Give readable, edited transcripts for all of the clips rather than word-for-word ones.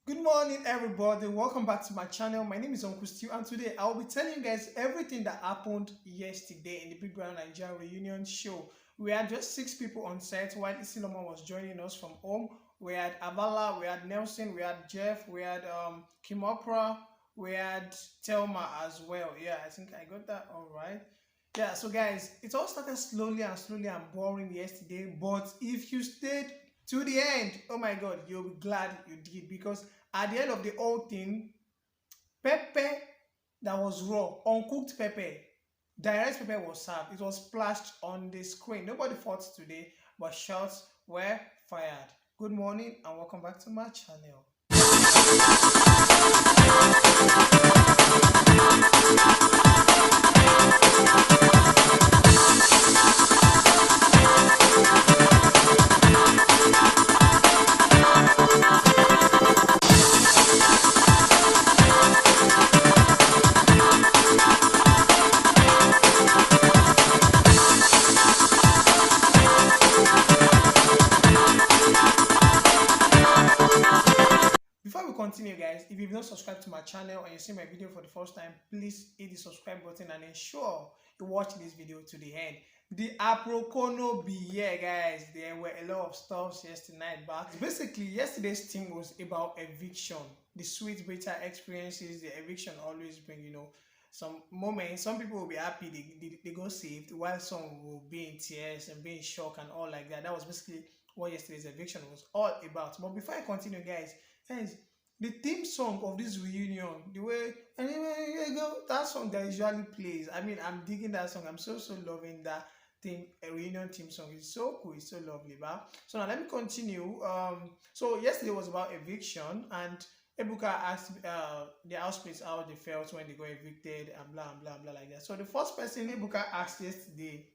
Good morning, everybody. Welcome back to my channel. My name is Uncle Stu, and today I will be telling you guys everything that happened yesterday in the Bbnaija reunion show. We had just 6 people on set while Thelma was joining us from home. We had Avala, we had Nelson, we had Jeff, we had Kimopra, we had Thelma as well. Yeah, I think I got that all right. Yeah, so guys, it all started slowly and boring yesterday, but if you stayed to the end, oh my god, you'll be glad you did, because at the end of the whole thing, pepper that was raw, uncooked pepper, direct pepper was served. It was splashed on the screen. Nobody fought today, but shots were fired. Good morning and welcome back to my channel. Before we continue, guys, if you've not subscribed to my channel and you see my video for the first time, please hit the subscribe button and ensure you watch this video to the end. The Aprokono be here, guys. There were a lot of stuff yesterday night, but basically yesterday's theme was about eviction. The sweet bitter experiences the eviction always bring, some moments. Some people will be happy they got saved, while some will be in tears and be in shock and all like that. That was basically what yesterday's eviction was all about. But before I continue, guys, the theme song of this reunion, the way anywhere you go, that song that usually plays. I mean, I'm digging that song. I'm so loving that theme. A reunion theme song is so cool. It's so lovely. But so now let me continue. So yesterday was about eviction, and Ebuka asked the housemates how they felt when they got evicted and blah blah like that. So the first person Ebuka asked yesterday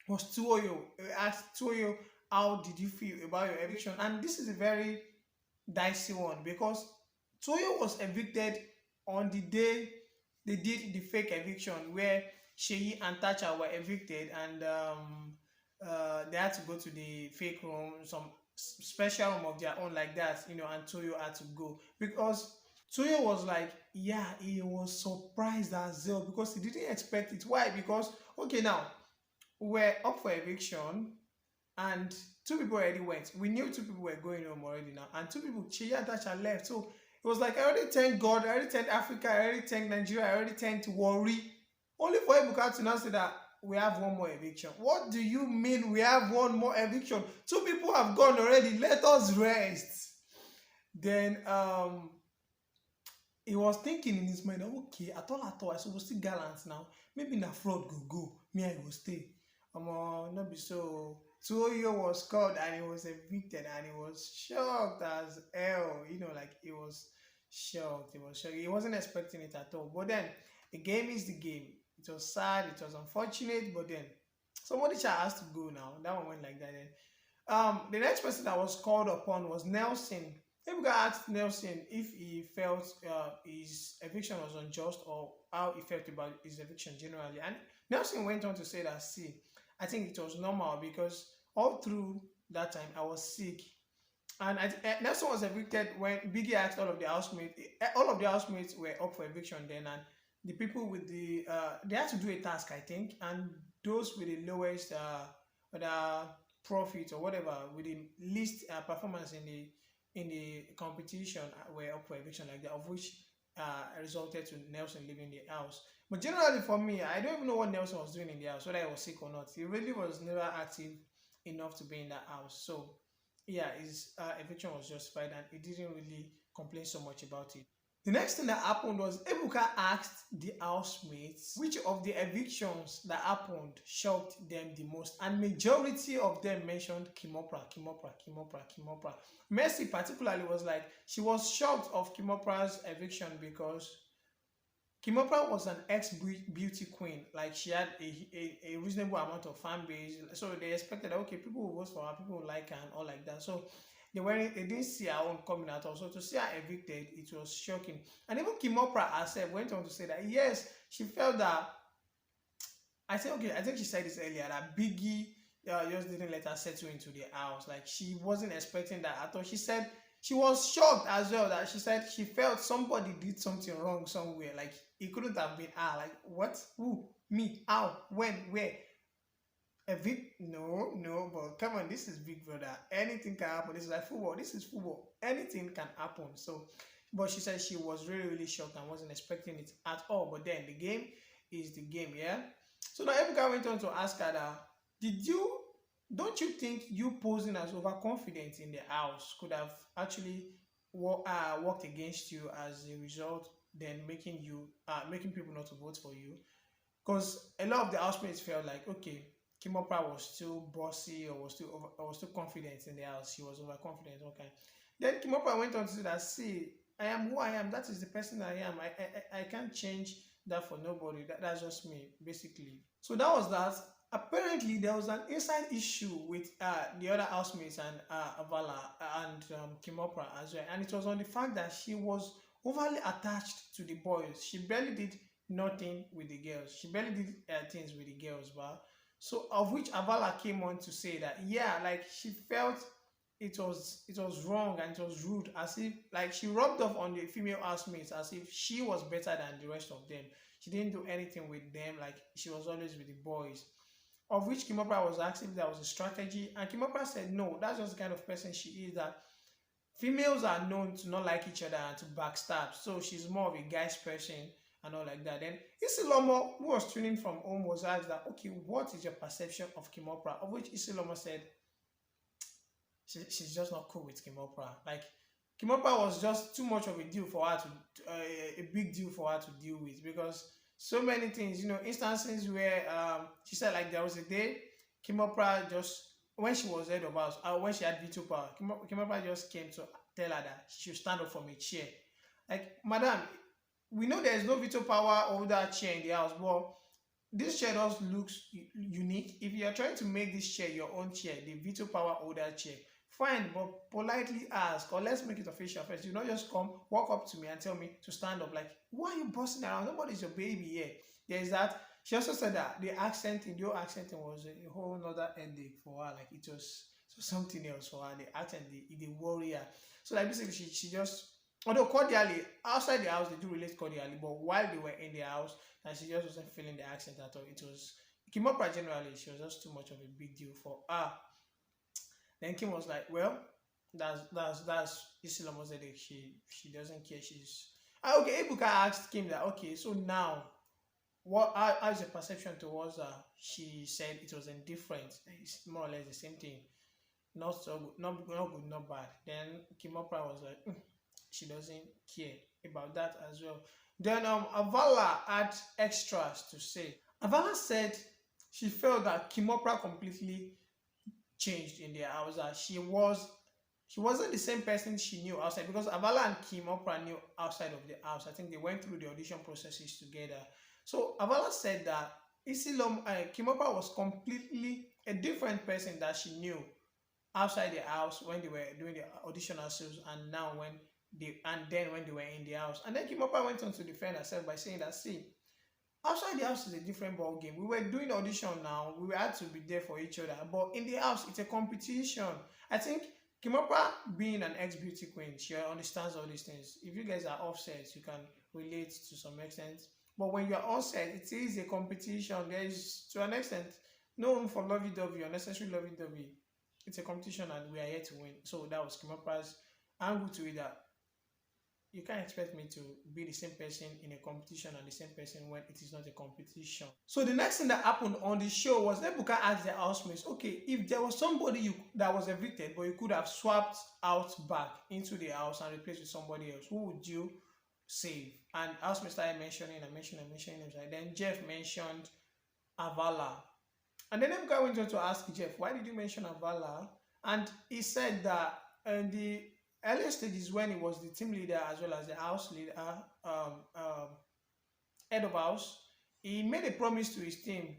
was Tuoyo. He asked Tuoyo, how did you feel about your eviction? And this is a very dicey one, because Toyo was evicted on the day they did the fake eviction, where Sheyi and Tacha were evicted, and they had to go to the fake room, some special room of their own like that, and Toyo had to go, because Toyo was like, yeah, he was surprised as well, because he didn't expect it. Why? Because, okay, now we're up for eviction, and 2 people already went. We knew 2 people were going home already now, and 2 people, Chi and Tacha, left. So it was like, I already thanked God, I already thanked Africa, I already thanked Nigeria, I already thanked Worry. Only for Ebuka to now say that we have one more eviction. What do you mean we have one more eviction? 2 people have gone already. Let us rest. Then he was thinking in his mind, okay, at all, I suppose still gallant now. Maybe na fraud go. Me, I will stay. Not be so. Toyo was called and he was evicted, and he was shocked as hell. Like he was shocked. He wasn't expecting it at all. But then the game is the game. It was sad, it was unfortunate, but then somebody has to go now. That one went like that. Then the next person that was called upon was Nelson. Ebuka asked Nelson if he felt his eviction was unjust, or how he felt about his eviction generally. And Nelson went on to say that, see, I think it was normal, because all through that time I was sick, and Nelson was evicted when Biggie asked all of the housemates. All of the housemates were up for eviction then, and the people with the they had to do a task, I think, and those with the lowest profit or whatever, with the least performance in the competition, were up for eviction like that, of which resulted to Nelson leaving the house. But generally for me, I don't even know what Nelson was doing in the house, whether he was sick or not. He really was never active enough to be in that house. So yeah, his eviction was justified, and he didn't really complain so much about it. The next thing that happened was Ebuka asked the housemates which of the evictions that happened shocked them the most, and majority of them mentioned Kimopra. Mercy particularly was like, she was shocked of Kimopra's eviction, because Kimopra was an ex-beauty queen. Like, she had a reasonable amount of fan base, so they expected that, okay, people will vote for her, people will like her and all like that. So they didn't see her own coming at all. So to see her evicted, it was shocking. And even Kimopra herself went on to say that yes, she felt that, I think she said this earlier, that Biggie just didn't let her settle into the house. Like, she wasn't expecting that at all. She said she was shocked as well that she said she felt somebody did something wrong somewhere. Like it couldn't have been her. Like what? Who? Me? How? When? Where? A big no, no, but come on, this is Big Brother. Anything can happen. This is like football. This is football. Anything can happen. So, but she said she was really, really shocked and wasn't expecting it at all. But then the game is the game, yeah. So now Ebuka went on to ask her that, did you don't you think you posing as overconfident in the house could have actually worked against you as a result, then making people not to vote for you? Because a lot of the housemates felt like, okay, Kimopra was still bossy or was still confident in the house. She was overconfident. Okay. Then Kimopra went on to say that, see, I am who I am. That is the person I am. I can't change that for nobody. That's just me, basically. So that was that. Apparently, there was an inside issue with the other housemates and Avala and Kimopra as well. And it was on the fact that she was overly attached to the boys. She barely did nothing with the girls. She barely did things with the girls, but so of which Avala came on to say that, yeah, like she felt it was wrong and it was rude, as if like she rubbed off on the female housemates as if she was better than the rest of them. She didn't do anything with them, like she was always with the boys. Of which Kimopra was asking if that was a strategy, and Kimopra said no, that's just the kind of person she is, that females are known to not like each other and to backstab. So she's more of a guy's person and all like that. Then Isilomo, who was tuning from home, was asked that, okay, what is your perception of Kimopra? Of which Isilomo said she's just not cool with Kimopra. Like Kimopra was just too much of a deal for her to a big deal for her to deal with, because so many things, instances where she said like there was a day Kimopra just, when she was head of house, when she had veto power, Kimopra just came to tell her that she should stand up from a chair. Like, madam, we know there is no veto power over that chair in the house, but this chair just looks unique. If you are trying to make this chair your own chair, the veto power holder chair, fine, but politely ask, or let's make it official first. You not just come, walk up to me and tell me to stand up. Like, why are you bossing around? Nobody's your baby here. There's that. She also said that the your accenting was a whole other headache for her. Like, it was something else for her. The accent, the warrior. So like basically she just, although cordially, outside the house they do relate cordially, but while they were in the house, and she just wasn't feeling the accent at all. It was Kimopra generally, she was just too much of a big deal for her. Then Kim was like, well, that's Isilomo's headache. She doesn't care. She's okay. Ebuka asked Kim that, okay, so now how's your perception towards her? She said it was indifferent. It's more or less the same thing. Not so good, not good, not bad. Then Kimopra was like, she doesn't care about that as well. Then Avala had extras to say. Avala said she felt that Kimopra completely changed in their house. That she wasn't the same person she knew outside, because Avala and Kimopra knew outside of the house. I think they went through the audition processes together. So Avala said that Kimopra was completely a different person that she knew outside the house when they were doing the audition ourselves, and now when they were in the house. And then Kimopra went on to defend herself by saying that, see, outside the house is a different ball game. We were doing audition now. We had to be there for each other. But in the house, it's a competition. I think Kimopra, being an ex-beauty queen, she understands all these things. If you guys are offset, you can relate to some extent. But when you are onset, it is a competition. There is, to an extent, no room for lovey-dovey, unnecessary lovey-dovey. It's a competition and we are here to win. So that was Kimopra's angle to it, that you can't expect me to be the same person in a competition and the same person when it is not a competition. So the next thing that happened on the show was Ebuka asked the housemates, okay, if there was somebody that was evicted, but you could have swapped out back into the house and replaced with somebody else, who would you save? And housemates started mentioning names. Like, then Jeff mentioned Avala. And then Ebuka went on to ask Jeff, why did you mention Avala? And he said that in the earlier stages, when he was the team leader as well as the house leader, head of house, he made a promise to his team,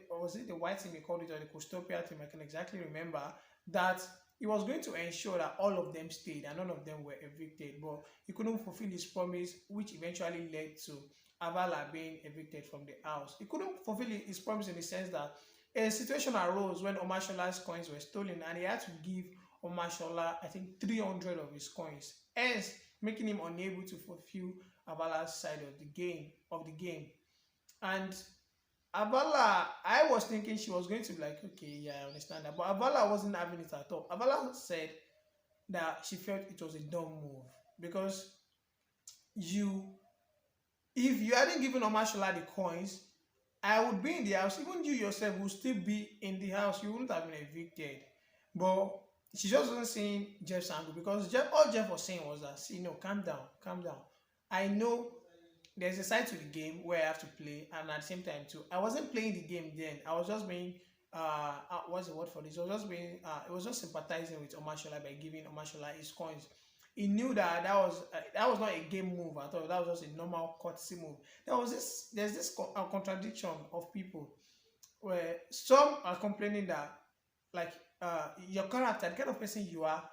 or was it the white team he called it, or the Custopia team, I can exactly remember, that he was going to ensure that all of them stayed and none of them were evicted. But he couldn't fulfill his promise, which eventually led to Avala being evicted from the house. He couldn't fulfill his promise in the sense that a situation arose when Omashola's coins were stolen and he had to give Omashola, I think 300 of his coins, hence making him unable to fulfill Abala's side of the game. And Abala, I was thinking she was going to be like, okay, yeah, I understand that. But Abala wasn't having it at all. Abala said that she felt it was a dumb move because you, if you hadn't given Omashola the coins, I would be in the house. Even you yourself would still be in the house. You wouldn't have been evicted. But she just wasn't seeing Jeff's angle because all Jeff was saying was that, see, no, calm down, calm down. I know there's a side to the game where I have to play, and at the same time too, I wasn't playing the game then. I was just being what's the word for this? It was just sympathizing with Omashola by giving Omashola his coins. He knew that that was not a game move at all. That was just a normal courtesy move. There's this contradiction of people where some are complaining that, like, your character, the kind of person you are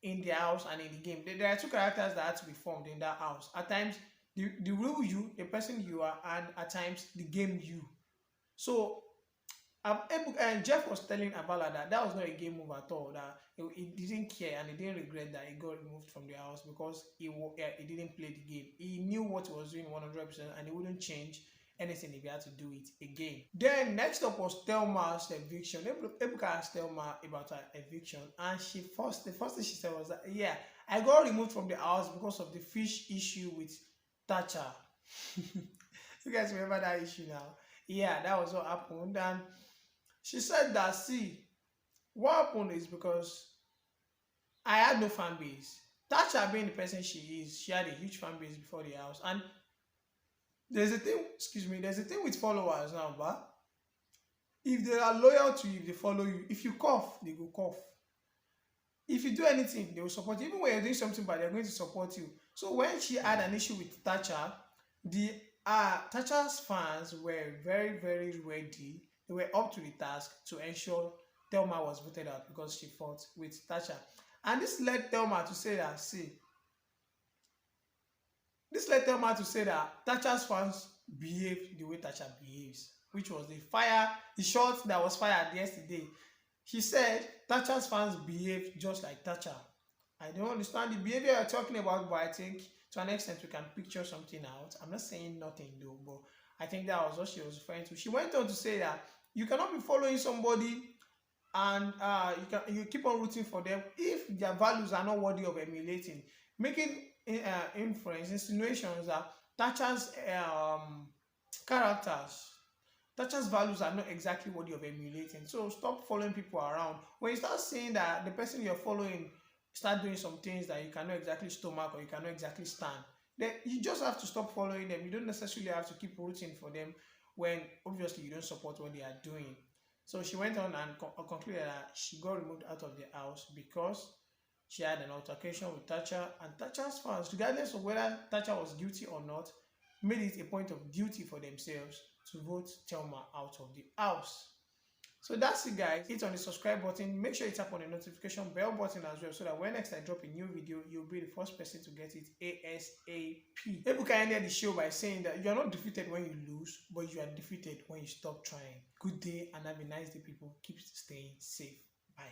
in the house and in the game, there are two characters that have to be formed in that house. At times, the real you, the person you are, and at times the game you. So and Jeff was telling Abala that was not a game move at all. That he didn't care and he didn't regret that he got removed from the house because he didn't play the game. He knew what he was doing 100% and he wouldn't change anything if he had to do it again. Then next up was Thelma's eviction. Ebuka asked Thelma about her eviction, and the first thing she said was that, yeah, I got removed from the house because of the fish issue with Tacha. You guys remember that issue now? Yeah, that was what happened. And she said that, see, what happened is because I had no fan base. Tacha, being the person she is, she had a huge fan base before the house. And there's a thing with followers now, but if they are loyal to you, if they follow you, if you cough, they go cough. If you do anything, they will support you. Even when you're doing something bad, they're going to support you. So when she had an issue with Tacha, Tacha's fans were very, very ready. They were up to the task to ensure Thelma was voted out because she fought with Tacha. And this led Thelma to say that, Tacha's fans behave the way Tacha behaves, which was the shot that was fired yesterday. She said Tacha's fans behave just like Tacha. I don't understand the behavior you're talking about, but I think to an extent we can picture something out. I'm not saying nothing though, but I think that was what she was referring to. She went on to say that you cannot be following somebody and you keep on rooting for them if their values are not worthy of emulating, making inference, insinuations that Tacha's Tacha's values are not exactly worthy of emulating. So stop following people around. When you start seeing that the person you're following start doing some things that you cannot exactly stomach or you cannot exactly stand, then you just have to stop following them. You don't necessarily have to keep rooting for them when obviously you don't support what they are doing. So she went on and concluded that she got removed out of the house because she had an altercation with Tacha, and Tacha's fans, regardless of whether Tacha was guilty or not, made it a point of duty for themselves to vote Thelma out of the house. So that's it, guys. Hit on the subscribe button. Make sure you tap on the notification bell button as well, so that when next I drop a new video, you'll be the first person to get it ASAP. Ebuka ended the show by saying that you are not defeated when you lose, but you are defeated when you stop trying. Good day and have a nice day, people. Keep staying safe. Bye.